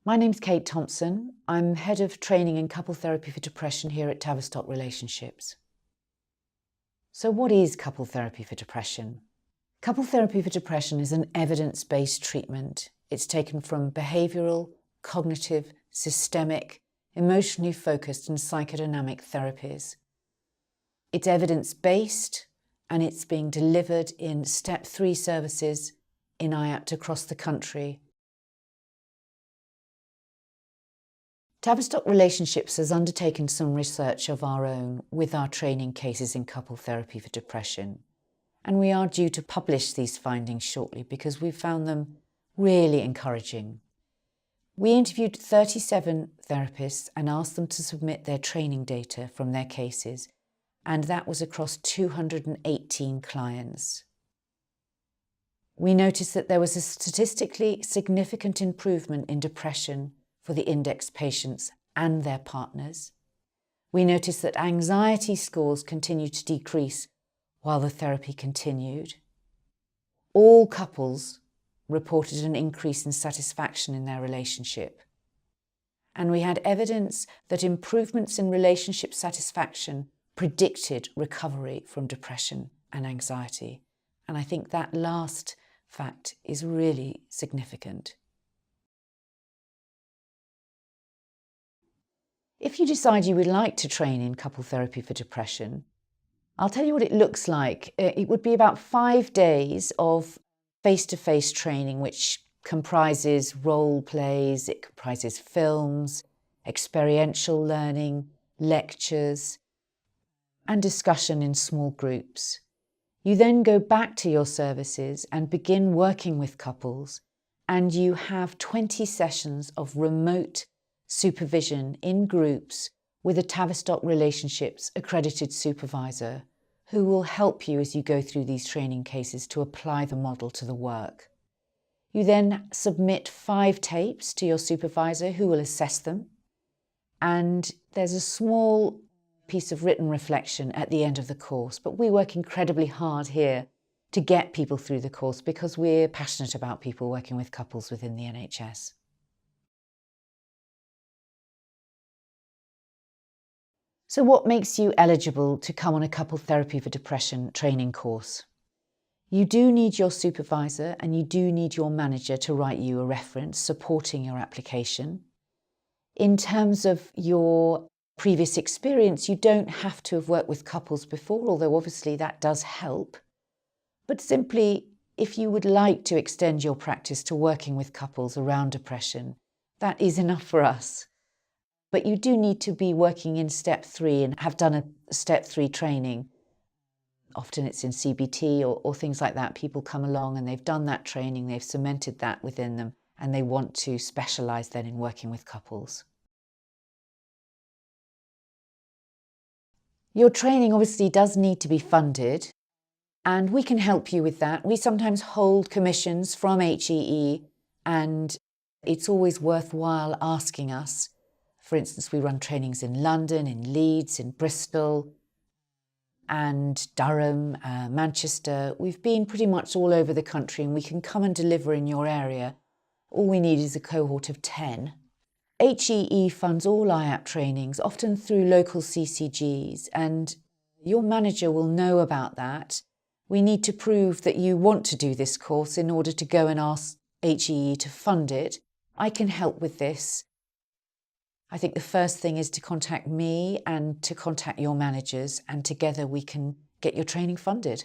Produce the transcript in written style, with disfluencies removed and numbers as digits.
My name's Kate Thompson. I'm Head of Training in Couple Therapy for Depression here at Tavistock Relationships. So what is couple therapy for depression? Couple therapy for depression is an evidence-based treatment. It's taken from behavioural, cognitive, systemic, emotionally focused and psychodynamic therapies. It's evidence-based and it's being delivered in Step 3 services in IAPT across the country. Tavistock Relationships has undertaken some research of our own with our training cases in couple therapy for depression. And we are due to publish these findings shortly because we found them really encouraging. We interviewed 37 therapists and asked them to submit their training data from their cases, and that was across 218 clients. We noticed that there was a statistically significant improvement in depression for the index patients and their partners. We noticed that anxiety scores continued to decrease while the therapy continued. All couples reported an increase in satisfaction in their relationship. And we had evidence that improvements in relationship satisfaction predicted recovery from depression and anxiety. And I think that last fact is really significant. If you decide you would like to train in couple therapy for depression, I'll tell you what it looks like. It would be about 5 days of face-to-face training, which comprises role plays, it comprises films, experiential learning, lectures, and discussion in small groups. You then go back to your services and begin working with couples, and you have 20 sessions of remote supervision in groups with a Tavistock Relationships accredited supervisor who will help you as you go through these training cases to apply the model to the work. You then submit 5 tapes to your supervisor who will assess them, and there's a small piece of written reflection at the end of the course. But we work incredibly hard here to get people through the course because we're passionate about people working with couples within the NHS. So what makes you eligible to come on a couple therapy for depression training course? You do need your supervisor and you do need your manager to write you a reference supporting your application. In terms of your previous experience, you don't have to have worked with couples before, although obviously that does help. But simply, if you would like to extend your practice to working with couples around depression, that is enough for us. But you do need to be working in Step 3 and have done a Step 3 training. Often it's in CBT or things like that. People come along and they've done that training, they've cemented that within them, and they want to specialise then in working with couples. Your training obviously does need to be funded, and we can help you with that. We sometimes hold commissions from HEE, and it's always worthwhile asking us. For instance, we run trainings in London, in Leeds, in Bristol, and Durham, Manchester. We've been pretty much all over the country and we can come and deliver in your area. All we need is a cohort of 10. HEE funds all IAPT trainings, often through local CCGs, and your manager will know about that. We need to prove that you want to do this course in order to go and ask HEE to fund it. I can help with this. I think the first thing is to contact me and to contact your managers, and together we can get your training funded.